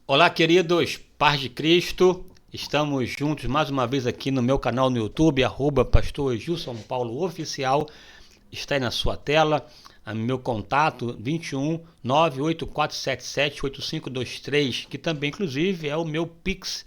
Olá, queridos, paz de Cristo. Estamos juntos mais uma vez aqui no meu canal no YouTube, Pastor Gilson Paulo Oficial. Está aí na sua tela. Meu contato 21 98477 8523, que também inclusive é o meu Pix,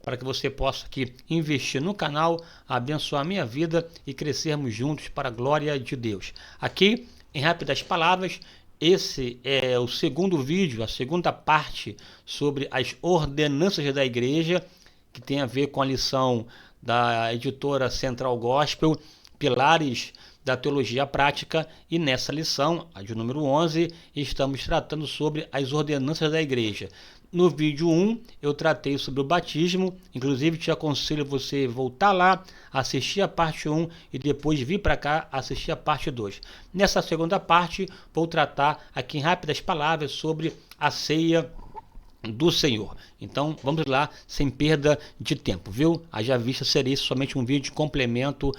para que você possa aqui investir no canal, abençoar a minha vida e crescermos juntos para a glória de Deus. Aqui, em rápidas palavras, esse é o segundo vídeo, a segunda parte sobre as ordenanças da igreja, que tem a ver com a lição da editora Central Gospel, Pilares da Teologia Prática, e nessa lição, a de número 11, estamos tratando sobre as ordenanças da igreja. No vídeo 1, eu tratei sobre o batismo, inclusive te aconselho você voltar lá, assistir a parte 1 e depois vir para cá assistir a parte 2. Nessa segunda parte, vou tratar aqui em rápidas palavras sobre a ceia do Senhor. Então vamos lá, sem perda de tempo, viu? Haja vista ser esse somente um vídeo de complemento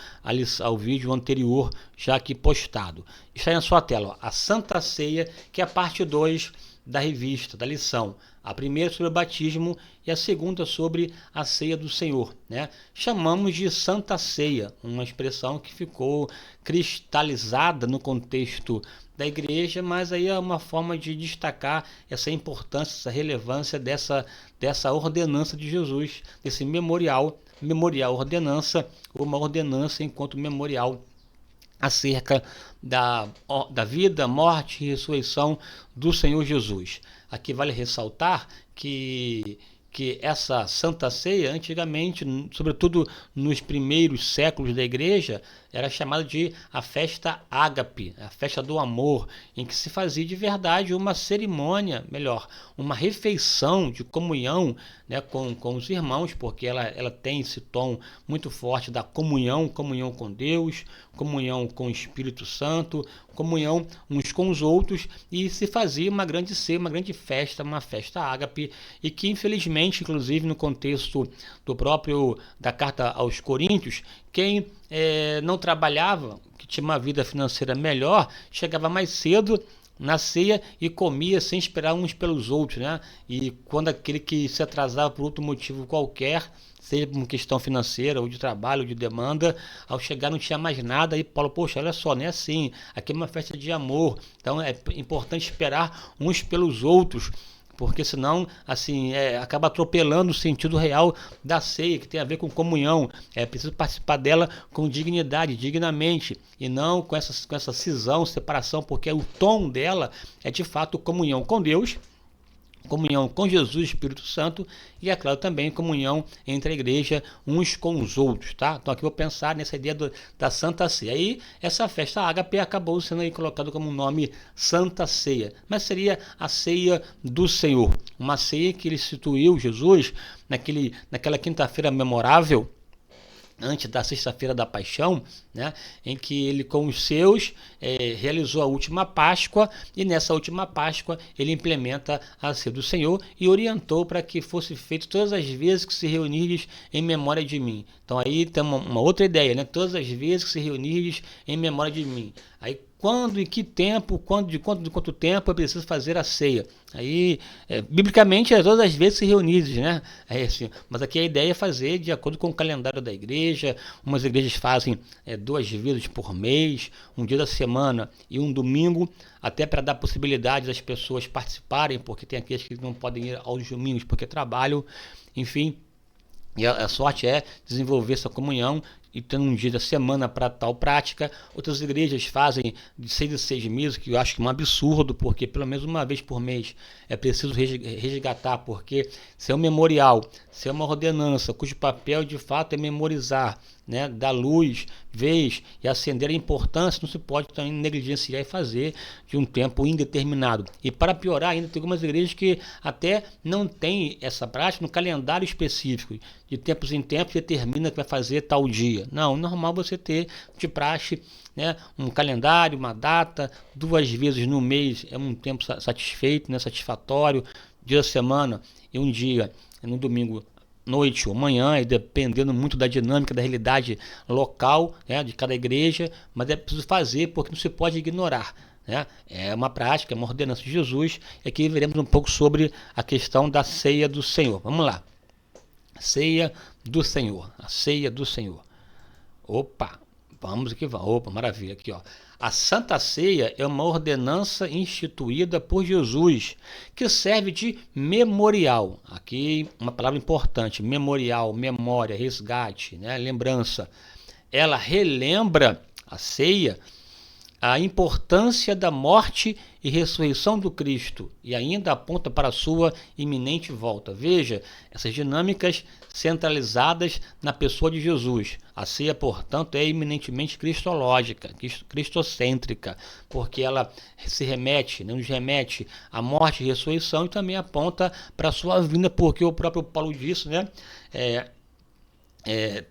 ao vídeo anterior, já aqui postado. Está aí na sua tela, ó, a Santa Ceia, que é a parte 2 da revista, da lição. A primeira sobre o batismo e a segunda sobre a ceia do Senhor, né? Chamamos de Santa Ceia, uma expressão que ficou cristalizada no contexto da igreja, mas aí é uma forma de destacar essa importância, essa relevância dessa ordenança de Jesus, desse memorial ordenança, uma ordenança enquanto memorial acerca da vida, morte e ressurreição do Senhor Jesus. Aqui vale ressaltar que essa Santa Ceia, antigamente, sobretudo nos primeiros séculos da igreja, era chamada de a festa ágape, a festa do amor, em que se fazia de verdade uma cerimônia, melhor, uma refeição de comunhão, né, com os irmãos, porque ela tem esse tom muito forte da comunhão com Deus, comunhão com o Espírito Santo, comunhão uns com os outros, e se fazia uma grande ceia, uma grande festa, uma festa ágape, e que infelizmente, inclusive no contexto da carta aos Coríntios, quem não trabalhava, que tinha uma vida financeira melhor, chegava mais cedo na ceia e comia sem esperar uns pelos outros, né? E quando aquele que se atrasava por outro motivo qualquer, seja por uma questão financeira ou de trabalho ou de demanda, ao chegar não tinha mais nada, e Paulo, poxa, olha só, não é assim, aqui é uma festa de amor, então é importante esperar uns pelos outros, porque senão assim acaba atropelando o sentido real da ceia, que tem a ver com comunhão. É preciso participar dela com dignidade, dignamente, e não com essa cisão, separação, porque o tom dela é de fato comunhão com Deus, comunhão com Jesus e Espírito Santo, e é claro também comunhão entre a igreja uns com os outros, tá? Então aqui eu vou pensar nessa ideia da Santa Ceia. Aí essa festa ágape acabou sendo aí colocado como um nome Santa Ceia, mas seria a ceia do Senhor, uma ceia que ele instituiu, Jesus, naquela quinta-feira memorável, antes da sexta-feira da paixão, né, em que ele com os seus realizou a última Páscoa, e nessa última Páscoa ele implementa a ceia do Senhor e orientou para que fosse feito todas as vezes que se reunires em memória de mim. Então aí tem uma outra ideia, né? Todas as vezes que se reunires em memória de mim. Aí quando, em que tempo, de quanto tempo é preciso fazer a ceia. Aí, biblicamente, é todas as vezes se reunires, né? Assim, mas aqui a ideia é fazer de acordo com o calendário da igreja. Umas igrejas fazem 2 vezes por mês, um dia da semana e um domingo, até para dar possibilidade das pessoas participarem, porque tem aqueles que não podem ir aos domingos porque trabalham, enfim. E a sorte é desenvolver essa comunhão e tendo um dia da semana para tal prática. Outras igrejas fazem de 6 em 6 meses, que eu acho que é um absurdo, porque pelo menos uma vez por mês é preciso resgatar, porque se é um memorial, se é uma ordenança, cujo papel de fato é memorizar, né, dar luz, vez e acender a importância, não se pode também negligenciar e fazer de um tempo indeterminado. E para piorar ainda, tem algumas igrejas que até não têm essa prática no calendário específico, de tempos em tempos determina que vai fazer tal dia. Não, normal você ter de praxe, né, um calendário, uma data, 2 vezes no mês é um tempo satisfeito, né, satisfatório, dia da semana e um dia no domingo noite ou manhã, e dependendo muito da dinâmica, da realidade local, né, de cada igreja, mas é preciso fazer porque não se pode ignorar. né? É uma prática, é uma ordenança de Jesus. E aqui veremos um pouco sobre a questão da ceia do Senhor. Vamos lá. Ceia do Senhor. A ceia do Senhor. Opa, vamos aqui, opa, maravilha, aqui ó. A Santa Ceia é uma ordenança instituída por Jesus, que serve de memorial. Aqui uma palavra importante, memorial, memória, resgate, né? Lembrança. Ela relembra a ceia, a importância da morte e ressurreição do Cristo e ainda aponta para a sua iminente volta. Veja, essas dinâmicas centralizadas na pessoa de Jesus. A ceia, portanto, é eminentemente cristológica, cristocêntrica, porque ela se remete, nos remete à morte e ressurreição e também aponta para a sua vinda, porque o próprio Paulo disse, né?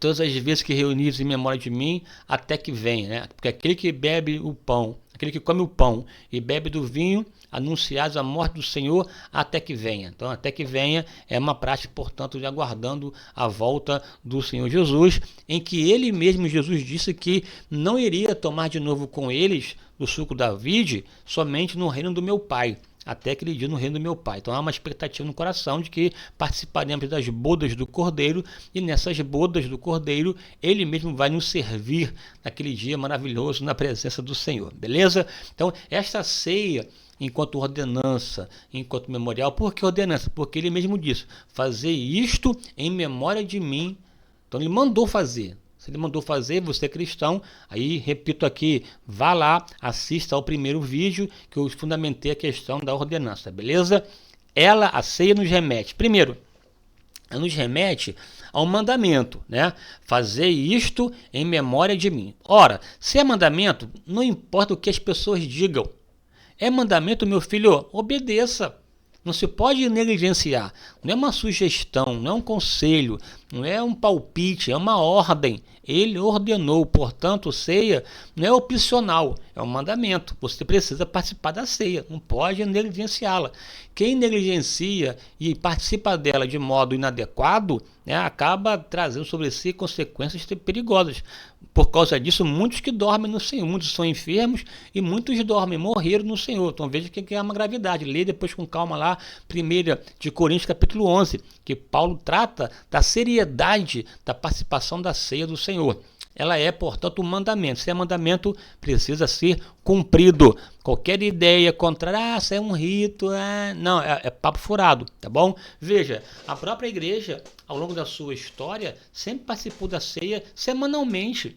Todas as vezes que reunis em memória de mim, até que venha, né? Porque aquele que bebe o pão, aquele que come o pão e bebe do vinho, anunciados a morte do Senhor até que venha. Então, até que venha é uma prática, portanto, de aguardando a volta do Senhor Jesus, em que ele mesmo, Jesus, disse que não iria tomar de novo com eles do suco da vide somente no reino do meu Pai, até aquele dia no reino do meu Pai. Então há uma expectativa no coração de que participaremos das bodas do Cordeiro, e nessas bodas do Cordeiro ele mesmo vai nos servir naquele dia maravilhoso na presença do Senhor, beleza? Então esta ceia enquanto ordenança, enquanto memorial. Por que ordenança? Porque ele mesmo disse, fazer isto em memória de mim. Então ele mandou fazer. Se ele mandou fazer, você é cristão, aí repito aqui, vá lá, assista ao primeiro vídeo que eu fundamentei a questão da ordenança, beleza? A ceia nos remete, primeiro, ela nos remete ao mandamento, né? Fazer isto em memória de mim. Ora, se é mandamento, não importa o que as pessoas digam. É mandamento, meu filho, obedeça. Não se pode negligenciar. Não é uma sugestão, não é um conselho, não é um palpite, é uma ordem. Ele ordenou, portanto, ceia não é opcional, é um mandamento. Você precisa participar da ceia, não pode negligenciá-la. Quem negligencia e participa dela de modo inadequado, né, acaba trazendo sobre si consequências perigosas. Por causa disso, muitos que dormem no Senhor, muitos são enfermos e muitos dormem, morreram no Senhor. Então veja que é uma gravidade. Lê depois com calma lá, 1 de Coríntios capítulo 11, que Paulo trata da seriedade da participação da ceia do Senhor. Ela é, portanto, um mandamento. Se é mandamento, precisa ser cumprido. Qualquer ideia contrária, isso é um rito, não, é papo furado, tá bom? Veja, a própria igreja, ao longo da sua história, sempre participou da ceia semanalmente.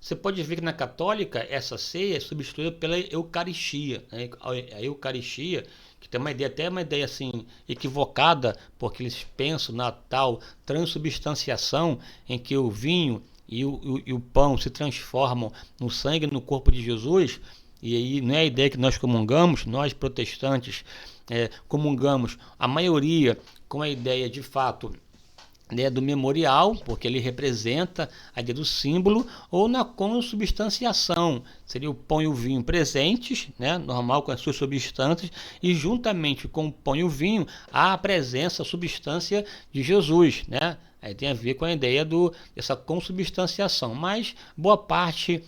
Você pode ver que na católica, essa ceia é substituída pela Eucaristia. Né? A Eucaristia, que tem até uma ideia assim, equivocada, porque eles pensam na tal transubstanciação, em que o vinho e o pão se transformam no sangue e no corpo de Jesus, e aí não é a ideia que nós comungamos, nós protestantes comungamos, a maioria com a ideia de fato, né, do memorial, porque ele representa a ideia do símbolo, ou na consubstanciação, seria o pão e o vinho presentes, né, normal com as suas substâncias, e juntamente com o pão e o vinho, há a presença, a substância de Jesus, né? Aí tem a ver com a ideia dessa consubstanciação, mas boa parte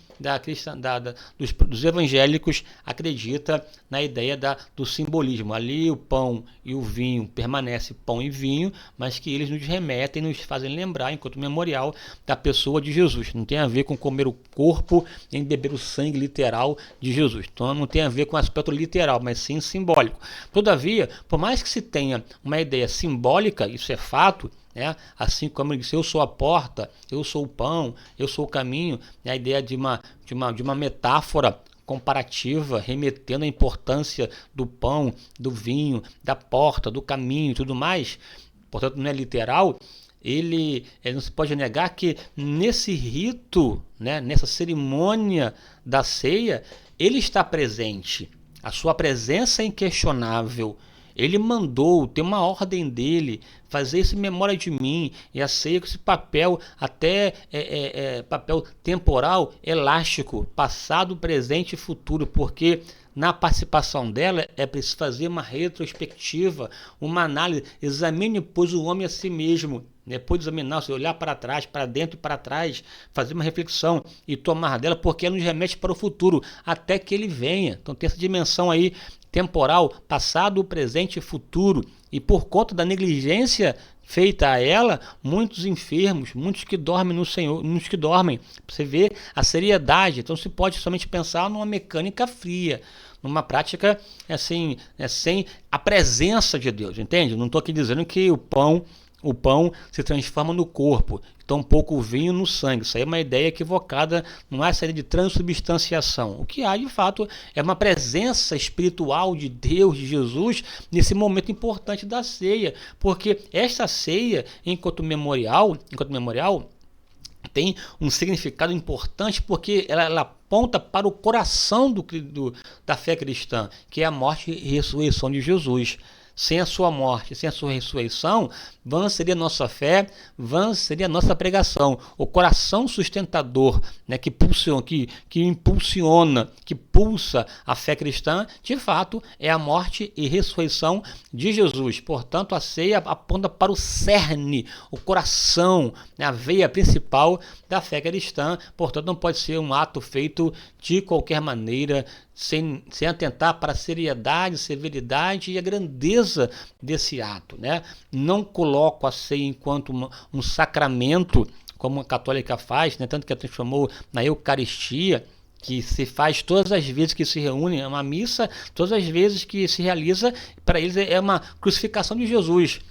dos evangélicos acredita na ideia do simbolismo. Ali o pão e o vinho permanece pão e vinho, mas que eles nos remetem, nos fazem lembrar, enquanto memorial, da pessoa de Jesus. Não tem a ver com comer o corpo nem beber o sangue literal de Jesus. Então não tem a ver com o aspecto literal, mas sim simbólico. Todavia, por mais que se tenha uma ideia simbólica, isso é fato, assim como ele disse, eu sou a porta, eu sou o pão, eu sou o caminho, a ideia de uma metáfora comparativa, remetendo à importância do pão, do vinho, da porta, do caminho e tudo mais, portanto não é literal. Ele não se pode negar que nesse rito, nessa cerimônia da ceia, ele está presente, a sua presença é inquestionável. Ele mandou, tem uma ordem dele, fazer isso em memória de mim, e a ceia com esse papel, até papel temporal, elástico, passado, presente e futuro, porque na participação dela é preciso fazer uma retrospectiva, uma análise, examine, pois, o homem a si mesmo. Depois de examinar, você olhar para trás, para dentro e para trás, fazer uma reflexão e tomar dela, porque ela nos remete para o futuro, até que ele venha. Então tem essa dimensão aí temporal, passado, presente e futuro. E por conta da negligência feita a ela, muitos enfermos, muitos que dormem no Senhor, muitos que dormem. Você vê a seriedade. Então se pode somente pensar numa mecânica fria, numa prática assim, sem a presença de Deus, entende? Não estou aqui dizendo que o pão se transforma no corpo, tampouco o vinho no sangue. Isso aí é uma ideia equivocada, não há essa ideia de transubstanciação. O que há, de fato, é uma presença espiritual de Deus, de Jesus, nesse momento importante da ceia, porque esta ceia, enquanto memorial, tem um significado importante, porque ela aponta para o coração da fé cristã, que é a morte e ressurreição de Jesus. Sem a sua morte, sem a sua ressurreição, vã seria a nossa fé, vã seria a nossa pregação. O coração sustentador, né, que impulsiona, que pulsa a fé cristã, de fato, é a morte e ressurreição de Jesus. Portanto, a ceia aponta para o cerne, o coração, né, a veia principal da fé cristã. Portanto, não pode ser um ato feito de qualquer maneira, sem atentar para a seriedade, severidade e a grandeza desse ato, né? Não coloco a ceia enquanto um sacramento, como a católica faz, né? Tanto que a transformou na Eucaristia, que se faz todas as vezes que se reúne, é uma missa, todas as vezes que se realiza, para eles é uma crucificação de Jesus.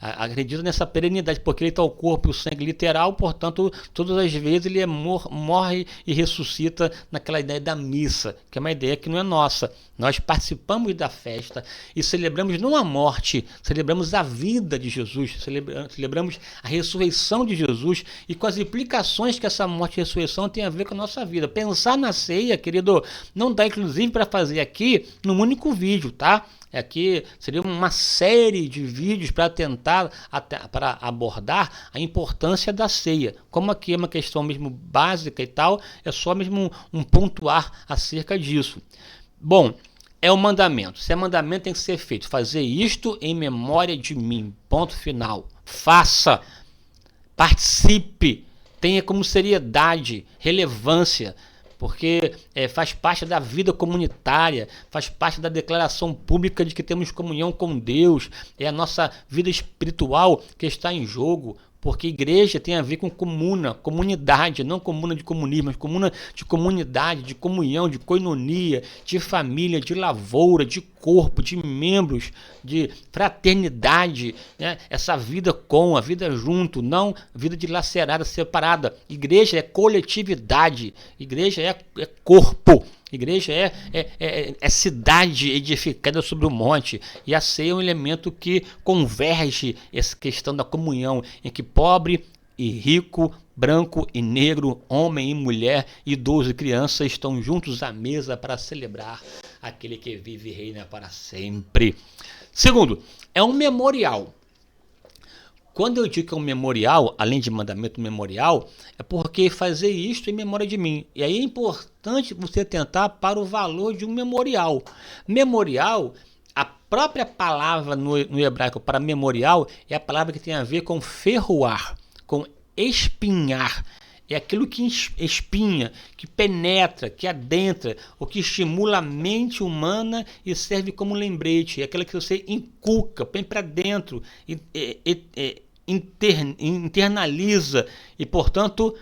Acredita nessa perenidade, porque ele está o corpo e o sangue literal, portanto, todas as vezes ele morre e ressuscita naquela ideia da missa, que é uma ideia que não é nossa. Nós participamos da festa e celebramos não a morte, celebramos a vida de Jesus, celebramos a ressurreição de Jesus e com as implicações que essa morte e ressurreição tem a ver com a nossa vida. Pensar na ceia, querido, não dá inclusive para fazer aqui num único vídeo, tá? Aqui seria uma série de vídeos para tentar para abordar a importância da ceia. Como aqui é uma questão mesmo básica e tal, é só mesmo um pontuar acerca disso. Bom, é o mandamento. Se é mandamento, tem que ser feito. Fazer isto em memória de mim. Ponto final. Faça. Participe. Tenha como seriedade, relevância, porque faz parte da vida comunitária, faz parte da declaração pública de que temos comunhão com Deus, é a nossa vida espiritual que está em jogo, porque igreja tem a ver com comunidade, não comuna de comunismo, mas comuna de comunidade, de comunhão, de koinonia, de família, de lavoura, de corpo, de membros, de fraternidade, né? Essa vida a vida junto, não vida dilacerada, separada. Igreja é coletividade, igreja é corpo. Igreja é cidade edificada sobre o monte, e a ceia é um elemento que converge essa questão da comunhão, em que pobre e rico, branco e negro, homem e mulher, idoso e criança estão juntos à mesa para celebrar aquele que vive e reina para sempre. Segundo, é um memorial. Quando eu digo que é um memorial, além de mandamento memorial, é porque fazer isto em memória de mim. E aí é importante você atentar para o valor de um memorial. Memorial, a própria palavra no hebraico para memorial é a palavra que tem a ver com ferroar, com espinhar. É aquilo que espinha, que penetra, que adentra, o que estimula a mente humana e serve como lembrete. É aquela que você inculca, põe para dentro, internaliza e, portanto,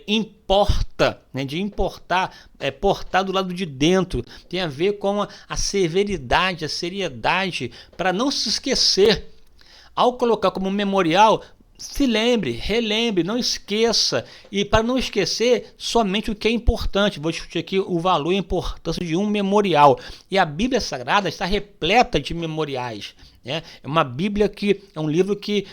importa, né? De importar, portar do lado de dentro. Tem a ver com a severidade, a seriedade, para não se esquecer. Ao colocar como memorial, se lembre, relembre, não esqueça. E para não esquecer, somente o que é importante. Vou discutir aqui o valor e a importância de um memorial. E a Bíblia Sagrada está repleta de memoriais. É uma Bíblia que é um livro que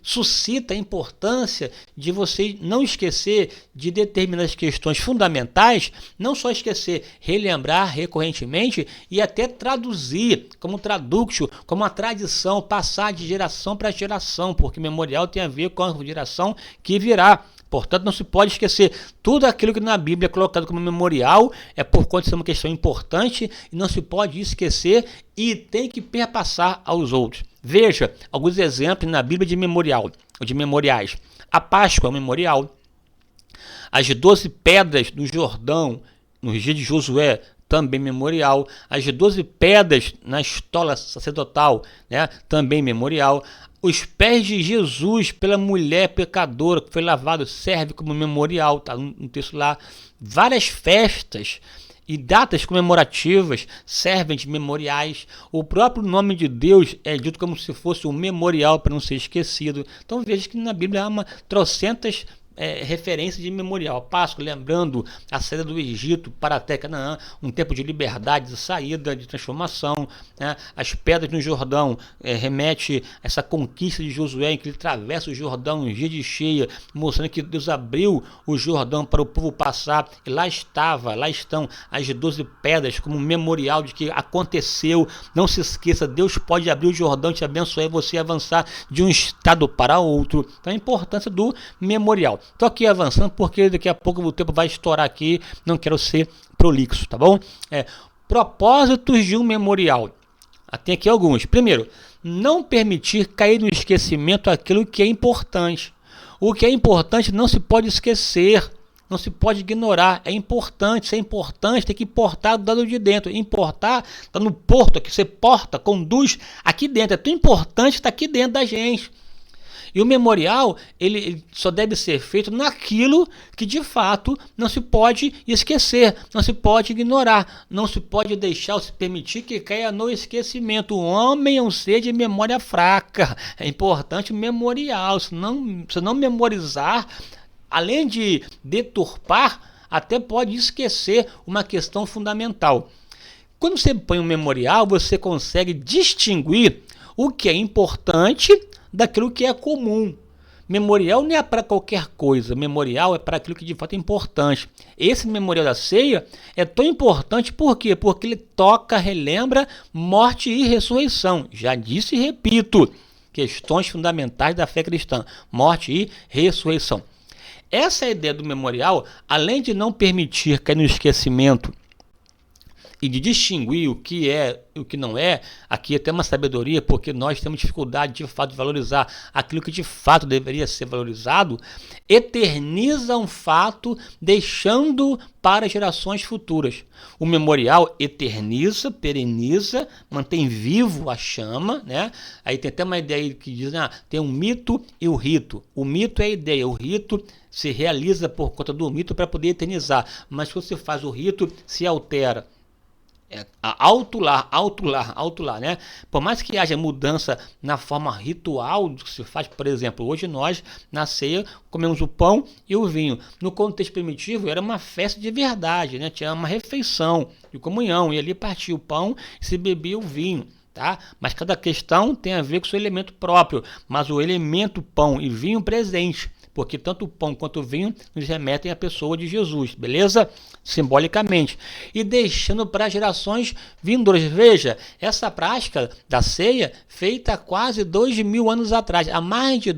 suscita a importância de você não esquecer de determinadas questões fundamentais, não só esquecer, relembrar recorrentemente e até traduzir como traductio, como uma tradição, passar de geração para geração, porque memorial tem a ver com a geração que virá. Portanto, não se pode esquecer. Tudo aquilo que na Bíblia é colocado como memorial é por conta de ser uma questão importante e não se pode esquecer e tem que perpassar aos outros. Veja alguns exemplos na Bíblia de memorial, ou de memoriais. A Páscoa é um memorial. As 12 pedras do Jordão, nos dias de Josué, também memorial. As 12 pedras na estola sacerdotal, né, também memorial. Os pés de Jesus pela mulher pecadora que foi lavado serve como memorial, tá no texto lá. Várias festas e datas comemorativas servem de memoriais. O próprio nome de Deus é dito como se fosse um memorial para não ser esquecido. Então veja que na Bíblia há trocentas referência de memorial. Páscoa, lembrando a saída do Egito para a terra Canaã, um tempo de liberdade, de saída, de transformação, né? As pedras no Jordão remete a essa conquista de Josué, em que ele atravessa o Jordão em dia de cheia, mostrando que Deus abriu o Jordão para o povo passar, e lá estão as 12 pedras como memorial de que aconteceu. Não se esqueça, Deus pode abrir o Jordão, te abençoar e você avançar de um estado para outro. Então a importância do memorial. Estou aqui avançando porque daqui a pouco o tempo vai estourar aqui, não quero ser prolixo, tá bom? Propósitos de um memorial. Tem aqui alguns. Primeiro, não permitir cair no esquecimento aquilo que é importante. O que é importante não se pode esquecer, não se pode ignorar. É importante, se é importante, tem que importar do lado de dentro. Importar está no porto, que você porta, conduz aqui dentro. É tão importante, está aqui dentro da gente. E o memorial, ele só deve ser feito naquilo que de fato não se pode esquecer, não se pode ignorar, não se pode deixar ou se permitir que caia no esquecimento. O homem é um ser de memória fraca. É importante o memorial, se não memorizar, além de deturpar, até pode esquecer uma questão fundamental. Quando você põe um memorial, você consegue distinguir o que é importante daquilo que é comum. Memorial não é para qualquer coisa, memorial é para aquilo que de fato é importante. Esse memorial da ceia é tão importante por quê? Porque ele toca, relembra morte e ressurreição. Já disse e repito, questões fundamentais da fé cristã, morte e ressurreição. Essa é a ideia do memorial, além de não permitir cair no esquecimento e de distinguir o que é e o que não é, aqui é até uma sabedoria, porque nós temos dificuldade de fato de valorizar aquilo que de fato deveria ser valorizado, eterniza um fato, deixando para gerações futuras. O memorial eterniza, pereniza, mantém vivo a chama, né? Aí tem até uma ideia que diz, tem um mito e o rito. O mito é a ideia, o rito se realiza por conta do mito para poder eternizar, mas se você faz o rito, se altera. Alto lá, né? Por mais que haja mudança na forma ritual do que se faz, por exemplo, hoje nós na ceia comemos o pão e o vinho. No contexto primitivo era uma festa de verdade, né? Tinha uma refeição de comunhão e ali partia o pão e se bebia o vinho. Tá? Mas cada questão tem a ver com o seu elemento próprio, mas o elemento pão e vinho presente, porque tanto o pão quanto o vinho nos remetem à pessoa de Jesus, beleza? Simbolicamente. E deixando para gerações vindouras. Veja, essa prática da ceia feita há quase 2.000 anos atrás, há mais de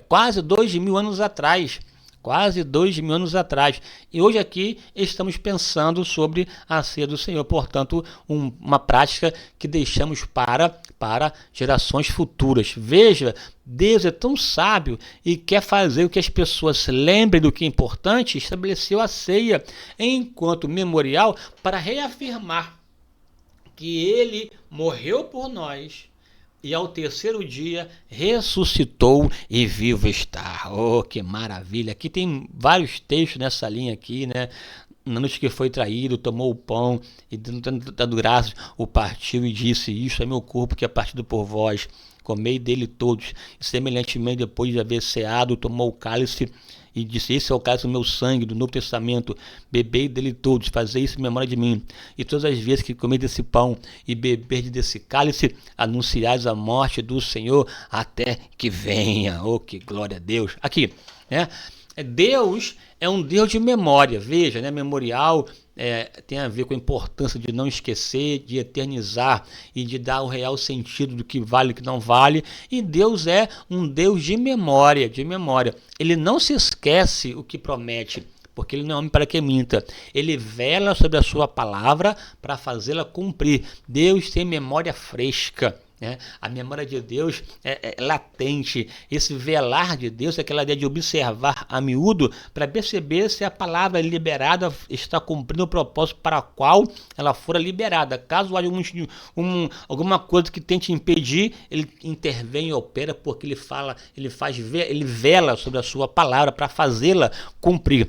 quase 2.000 anos atrás. Quase 2.000 anos atrás. E hoje aqui estamos pensando sobre a ceia do Senhor. Portanto, uma prática que deixamos para gerações futuras. Veja, Deus é tão sábio e quer fazer com que as pessoas lembrem do que é importante. Estabeleceu a ceia enquanto memorial para reafirmar que Ele morreu por nós e ao terceiro dia ressuscitou e vivo está. Oh, que maravilha! Aqui tem vários textos nessa linha aqui, né? Na noite que foi traído, tomou o pão e dando graças, o partiu e disse, isto é meu corpo que é partido por vós. Comei dele todos. E semelhantemente, depois de haver ceado, tomou o cálice e disse, esse é o cálice do meu sangue, do Novo Testamento, bebei dele todos, fazei isso em memória de mim. E todas as vezes que comer desse pão e beber desse cálice, anunciais a morte do Senhor até que venha. Oh, que glória a Deus! Aqui, né? Deus é um Deus de memória, veja, né? Memorial tem a ver com a importância de não esquecer, de eternizar e de dar o real sentido do que vale e o que não vale. E Deus é um Deus de memória, de memória. Ele não se esquece o que promete, porque ele não é homem para que minta. Ele vela sobre a sua palavra para fazê-la cumprir. Deus tem memória fresca. A memória de Deus é latente. Esse velar de Deus é aquela ideia de observar a miúdo para perceber se a palavra liberada está cumprindo o propósito para o qual ela fora liberada. Caso haja alguma coisa que tente impedir, ele intervém e opera, porque ele vela sobre a sua palavra para fazê-la cumprir.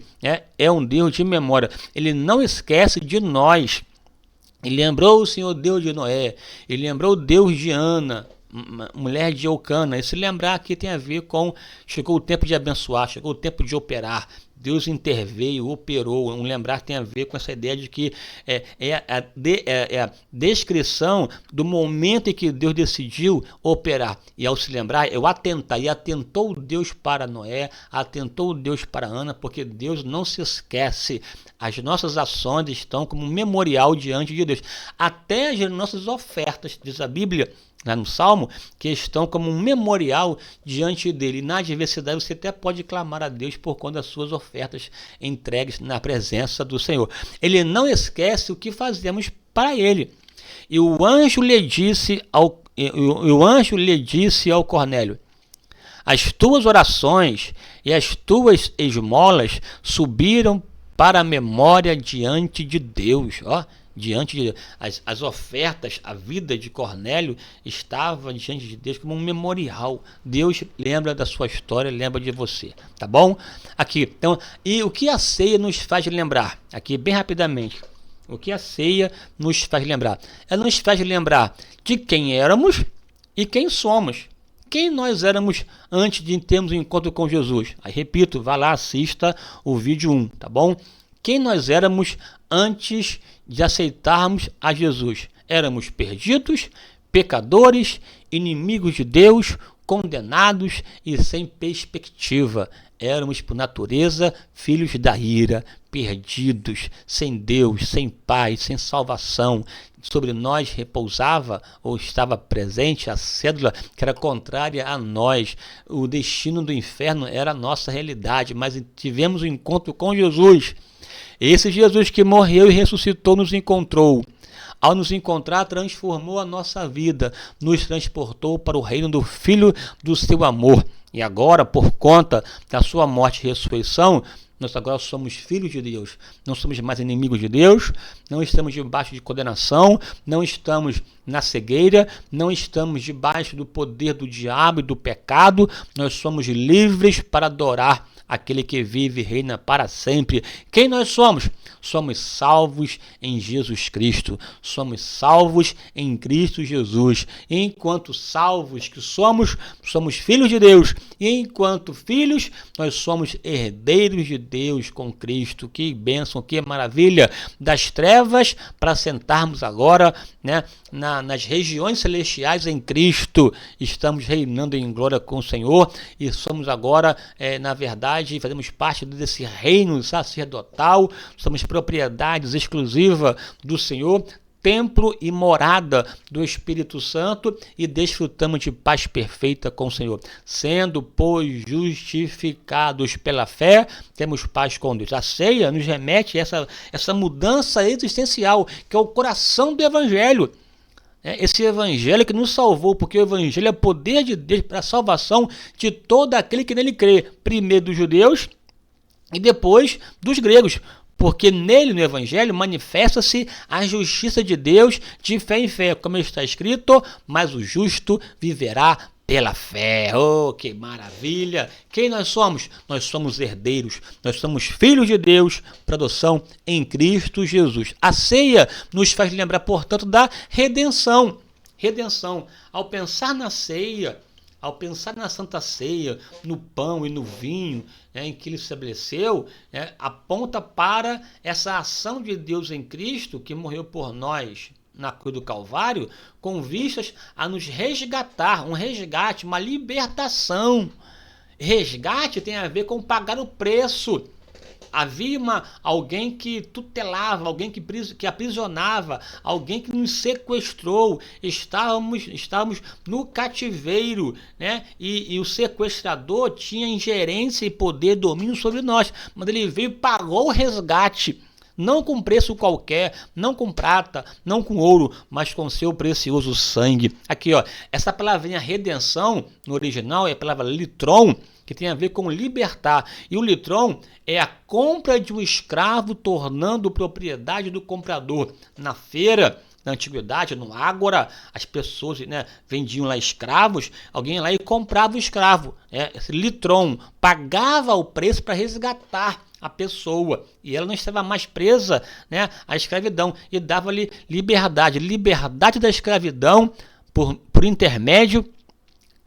É um Deus de memória. Ele não esquece de nós. Ele lembrou o Senhor Deus de Noé, ele lembrou o Deus de Ana, mulher de Eucana. Esse lembrar aqui tem a ver com, chegou o tempo de abençoar, chegou o tempo de operar. Deus interveio, operou. Um lembrar tem a ver com essa ideia de que é a descrição do momento em que Deus decidiu operar. E ao se lembrar, eu atentar. E atentou Deus para Noé, atentou Deus para Ana, porque Deus não se esquece. As nossas ações estão como um memorial diante de Deus. Até as nossas ofertas, diz a Bíblia, lá no Salmo, que estão como um memorial diante dele. E na adversidade você até pode clamar a Deus por conta das suas ofertas entregues na presença do Senhor. Ele não esquece o que fazemos para ele. E o anjo lhe disse ao Cornélio: as tuas orações e as tuas esmolas subiram para a memória diante de Deus. Diante de as ofertas, a vida de Cornélio estava diante de Deus como um memorial. Deus lembra da sua história, lembra de você, tá bom? Aqui, então, e o que a ceia nos faz lembrar? Aqui, bem rapidamente, o que a ceia nos faz lembrar? Ela nos faz lembrar de quem éramos e quem somos. Quem nós éramos antes de termos um encontro com Jesus? Aí, repito, vá lá, assista o vídeo 1, tá bom? Quem nós éramos antes de aceitarmos a Jesus? Éramos perdidos, pecadores, inimigos de Deus, condenados e sem perspectiva. Éramos, por natureza, filhos da ira, perdidos, sem Deus, sem paz, sem salvação. Sobre nós repousava ou estava presente a cédula que era contrária a nós. O destino do inferno era a nossa realidade, mas tivemos um encontro com Jesus. Esse Jesus que morreu e ressuscitou nos encontrou. Ao nos encontrar, transformou a nossa vida, nos transportou para o reino do Filho do seu amor. E agora, por conta da sua morte e ressurreição, nós agora somos filhos de Deus. Não somos mais inimigos de Deus, não estamos debaixo de condenação, não estamos na cegueira, não estamos debaixo do poder do diabo e do pecado. Nós somos livres para adorar aquele que vive e reina para sempre. Quem nós somos? Somos salvos em Jesus Cristo. Somos salvos em Cristo Jesus. E enquanto salvos que somos filhos de Deus. E enquanto filhos, nós somos herdeiros de Deus com Cristo. Que bênção, que maravilha. Das trevas para sentarmos agora, nas regiões celestiais em Cristo. Estamos reinando em glória com o Senhor. E somos agora, na verdade, fazemos parte desse reino sacerdotal, somos propriedades exclusivas do Senhor, templo e morada do Espírito Santo, e desfrutamos de paz perfeita com o Senhor. Sendo, pois, justificados pela fé, temos paz com Deus. A ceia nos remete a essa mudança existencial, que é o coração do Evangelho. Esse evangelho que nos salvou, porque o evangelho é poder de Deus para a salvação de todo aquele que nele crê, primeiro dos judeus e depois dos gregos, porque nele, no evangelho, manifesta-se a justiça de Deus de fé em fé, como está escrito: mas o justo viverá pela fé. Oh, que maravilha! Quem nós somos? Nós somos herdeiros, nós somos filhos de Deus para adoção em Cristo Jesus. A ceia nos faz lembrar, portanto, da redenção. Redenção. Ao pensar na ceia, ao pensar na Santa Ceia, no pão e no vinho, em que ele estabeleceu, aponta para essa ação de Deus em Cristo, que morreu por nós na cruz do Calvário, com vistas a nos resgatar, um resgate, uma libertação. Resgate tem a ver com pagar o preço. havia alguém que tutelava, alguém que aprisionava, alguém que nos sequestrou. Estávamos no cativeiro, né? E o sequestrador tinha ingerência e poder, domínio sobre nós, mas ele veio e pagou o resgate. Não com preço qualquer, não com prata, não com ouro, mas com seu precioso sangue. Aqui, ó, essa palavrinha redenção, no original, é a palavra litron, que tem a ver com libertar. E o litron é a compra de um escravo, tornando propriedade do comprador. Na feira, na antiguidade, no ágora, as pessoas, né, vendiam lá escravos, alguém ia lá e comprava o escravo. Esse litron pagava o preço para resgatar a pessoa, e ela não estava mais presa, né, à escravidão, e dava-lhe liberdade da escravidão por intermédio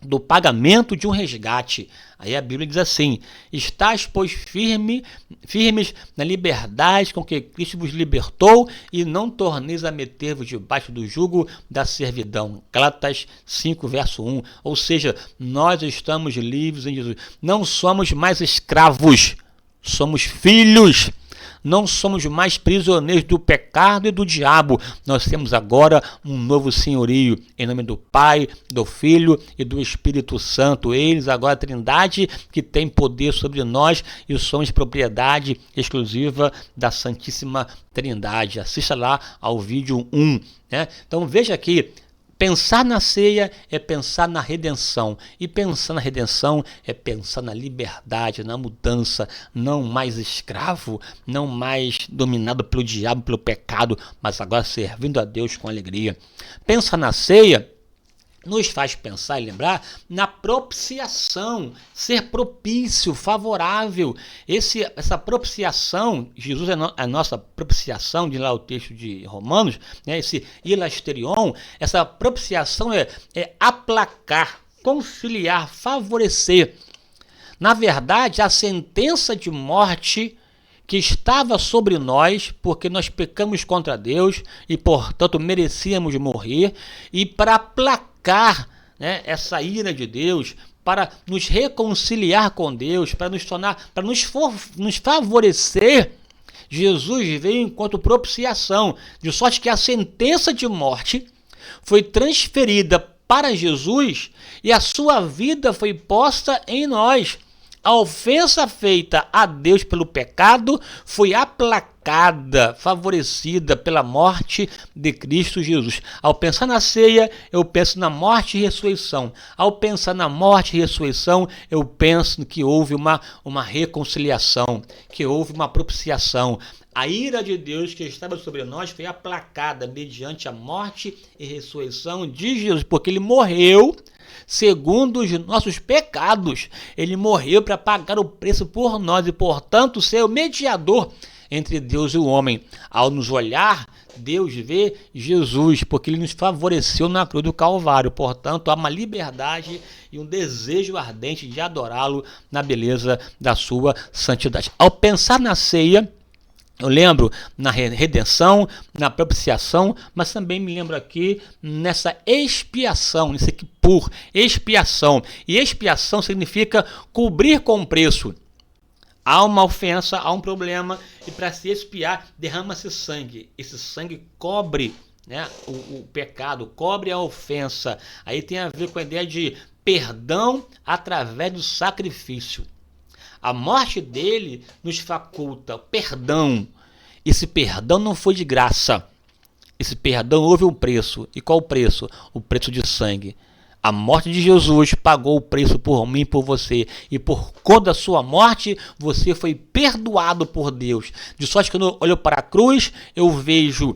do pagamento de um resgate. Aí a Bíblia diz assim: estais, pois, firmes na liberdade com que Cristo vos libertou, e não torneis a meter-vos debaixo do jugo da servidão. Gálatas 5, verso 1. Ou seja, nós estamos livres em Jesus. Não somos mais escravos, somos filhos. Não somos mais prisioneiros do pecado e do diabo. Nós temos agora um novo senhorio, em nome do Pai, do Filho e do Espírito Santo. Eles agora a Trindade que tem poder sobre nós, e somos propriedade exclusiva da Santíssima Trindade. Assista lá ao vídeo 1. Né? Então veja aqui, pensar na ceia é pensar na redenção, e pensar na redenção é pensar na liberdade, na mudança, não mais escravo, não mais dominado pelo diabo, pelo pecado, mas agora servindo a Deus com alegria. Pensar na ceia nos faz pensar e lembrar na propiciação, ser propício, favorável. Essa propiciação, Jesus é a nossa propiciação, de lá o texto de Romanos, né? Esse hilasterion, essa propiciação é aplacar, conciliar, favorecer. Na verdade, a sentença de morte que estava sobre nós, porque nós pecamos contra Deus e, portanto, merecíamos morrer, e para aplacar, né, essa ira de Deus, para nos reconciliar com Deus, para nos tornar, para nos favorecer, Jesus veio enquanto propiciação, de sorte que a sentença de morte foi transferida para Jesus e a sua vida foi posta em nós. A ofensa feita a Deus pelo pecado foi aplacada, favorecida pela morte de Cristo Jesus. Ao pensar na ceia, eu penso na morte e ressurreição. Ao pensar na morte e ressurreição, eu penso que houve uma reconciliação, que houve uma propiciação. A ira de Deus que estava sobre nós foi aplacada mediante a morte e ressurreição de Jesus, porque ele morreu segundo os nossos pecados. Ele morreu para pagar o preço por nós e, portanto, ser o mediador entre Deus e o homem. Ao nos olhar, Deus vê Jesus, porque ele nos favoreceu na cruz do Calvário. Portanto, há uma liberdade e um desejo ardente de adorá-lo na beleza da sua santidade. Ao pensar na ceia, eu lembro na redenção, na propiciação, mas também me lembro aqui nessa expiação, nesse aqui por expiação. E expiação significa cobrir com preço. Há uma ofensa, há um problema, e para se expiar, derrama-se sangue. Esse sangue cobre, né, o pecado, cobre a ofensa. Aí tem a ver com a ideia de perdão através do sacrifício. A morte dele nos faculta perdão. Esse perdão não foi de graça. Esse perdão houve um preço. E qual o preço? O preço de sangue. A morte de Jesus pagou o preço por mim e por você. E por conta da sua morte, você foi perdoado por Deus. De sorte que quando eu olho para a cruz, eu vejo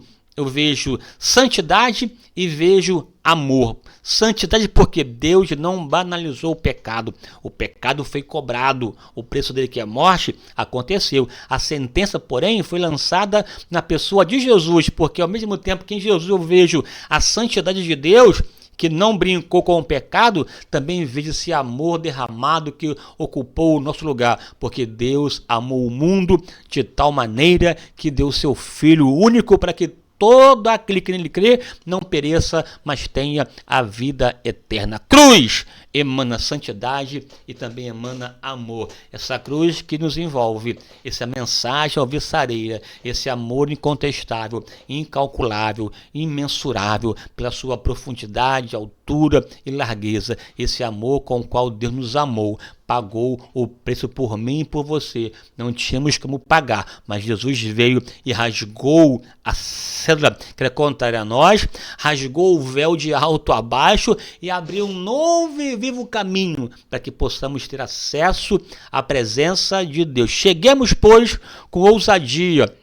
santidade e vejo amor. Santidade porque Deus não banalizou o pecado. O pecado foi cobrado. O preço dele, que é a morte, aconteceu. A sentença, porém, foi lançada na pessoa de Jesus, porque ao mesmo tempo que em Jesus eu vejo a santidade de Deus, que não brincou com o pecado, também vejo esse amor derramado que ocupou o nosso lugar, porque Deus amou o mundo de tal maneira que deu seu Filho único para que todo aquele que nele crê não pereça, mas tenha a vida eterna. Cruz emana santidade e também emana amor. Essa cruz que nos envolve, essa mensagem alvissareira, esse amor incontestável, incalculável, imensurável, pela sua profundidade, altura e largueza. Esse amor com o qual Deus nos amou, pagou o preço por mim e por você. Não tínhamos como pagar, mas Jesus veio e rasgou a cédula que era contrária a nós, rasgou o véu de alto a baixo e abriu um novo e vivo caminho para que possamos ter acesso à presença de Deus. Cheguemos, pois, com ousadia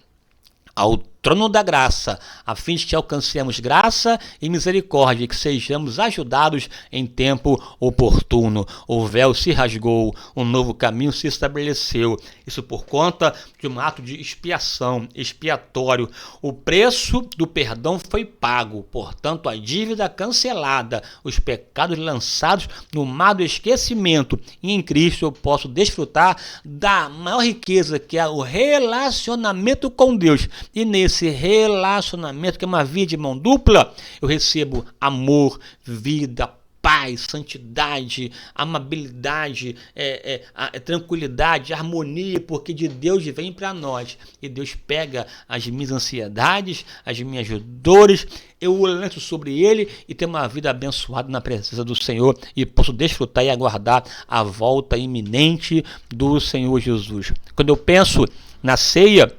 ao trono da graça, a fim de que alcancemos graça e misericórdia, e que sejamos ajudados em tempo oportuno. O véu se rasgou, um novo caminho se estabeleceu, isso por conta de um ato de expiação, expiatório. O preço do perdão foi pago, portanto a dívida cancelada, os pecados lançados no mar do esquecimento, e em Cristo eu posso desfrutar da maior riqueza, que é o relacionamento com Deus, e nesse relacionamento, que é uma via de mão dupla, eu recebo amor, vida, paz, santidade, amabilidade, tranquilidade, harmonia, porque de Deus vem para nós, e Deus pega as minhas ansiedades, as minhas dores, eu lanço sobre ele e tenho uma vida abençoada na presença do Senhor, e posso desfrutar e aguardar a volta iminente do Senhor Jesus. Quando eu penso na ceia,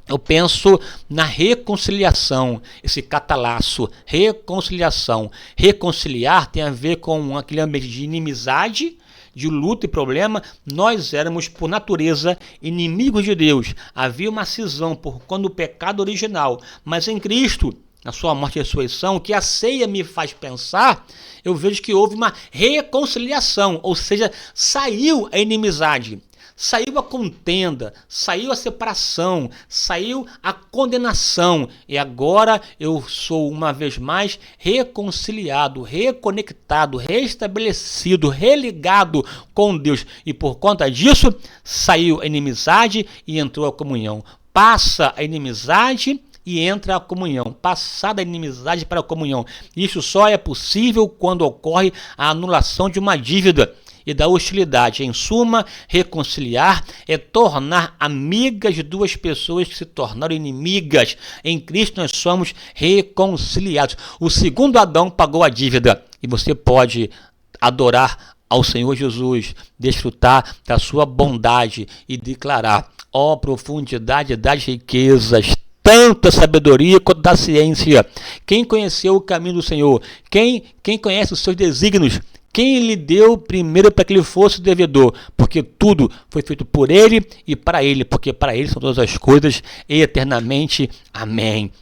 eu penso na reconciliação, esse catalaço, reconciliação. Reconciliar tem a ver com aquele ambiente de inimizade, de luta e problema. Nós éramos, por natureza, inimigos de Deus. Havia uma cisão por conta do pecado original, mas em Cristo, na sua morte e ressurreição, que a ceia me faz pensar, eu vejo que houve uma reconciliação, ou seja, saiu a inimizade. Saiu a contenda, saiu a separação, saiu a condenação, e agora eu sou uma vez mais reconciliado, reconectado, restabelecido, religado com Deus, e por conta disso saiu a inimizade e entrou a comunhão. Passa a inimizade e entra a comunhão, passada a inimizade para a comunhão. Isso só é possível quando ocorre a anulação de uma dívida e da hostilidade. Em suma, reconciliar é tornar amigas duas pessoas que se tornaram inimigas. Em Cristo nós somos reconciliados. O segundo Adão pagou a dívida, e você pode adorar ao Senhor Jesus, desfrutar da sua bondade e declarar: ó profundidade das riquezas, tanto a sabedoria quanto da ciência. Quem conheceu o caminho do Senhor? Quem conhece os seus desígnios? Quem lhe deu primeiro para que ele fosse devedor? Porque tudo foi feito por ele e para ele, porque para ele são todas as coisas eternamente. Amém.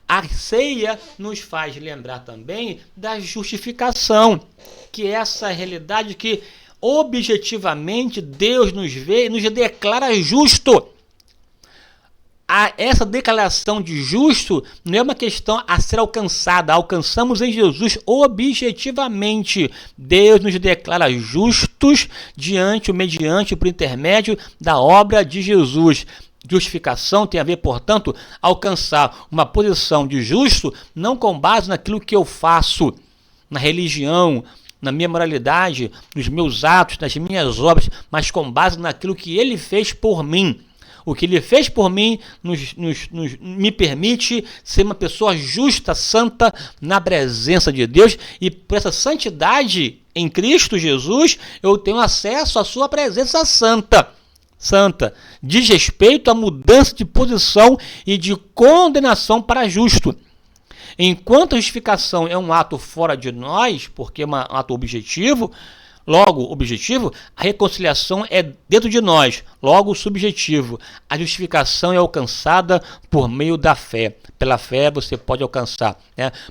A ceia nos faz lembrar também da justificação, que é essa realidade que objetivamente Deus nos vê e nos declara justo. Essa declaração de justo não é uma questão a ser alcançada. Alcançamos em Jesus objetivamente. Deus nos declara justos mediante, por intermédio da obra de Jesus. Justificação tem a ver, portanto, alcançar uma posição de justo, não com base naquilo que eu faço, na religião, na minha moralidade, nos meus atos, nas minhas obras, mas com base naquilo que ele fez por mim. O que ele fez por mim me permite ser uma pessoa justa, santa, na presença de Deus, e por essa santidade em Cristo Jesus, eu tenho acesso à sua presença santa. Diz respeito à mudança de posição e de condenação para justo. Enquanto a justificação é um ato fora de nós, porque é um ato objetivo, a reconciliação é dentro de nós, logo subjetivo. A justificação é alcançada por meio da fé. Pela fé você pode alcançar,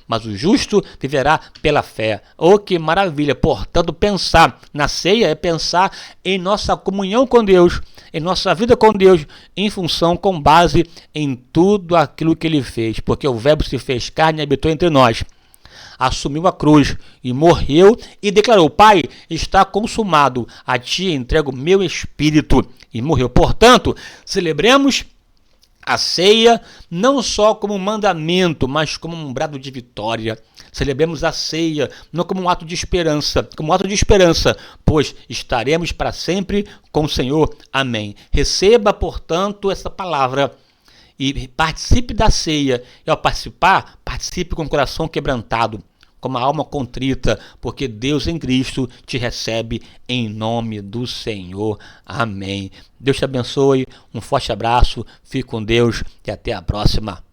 mas o justo viverá pela fé. Oh, que maravilha! Portanto, pensar na ceia é pensar em nossa comunhão com Deus, em nossa vida com Deus, com base em tudo aquilo que ele fez, porque o Verbo se fez carne e habitou entre nós. Assumiu a cruz e morreu e declarou: Pai, está consumado, a ti entrego meu espírito, e morreu. Portanto, celebremos a ceia não só como um mandamento, mas como um brado de vitória. Celebremos a ceia não como um ato de esperança, pois estaremos para sempre com o Senhor. Amém. Receba, portanto, essa palavra e participe da ceia. E ao participar, participe com o coração quebrantado, com uma alma contrita, porque Deus em Cristo te recebe em nome do Senhor. Amém. Deus te abençoe, um forte abraço, fique com Deus e até a próxima.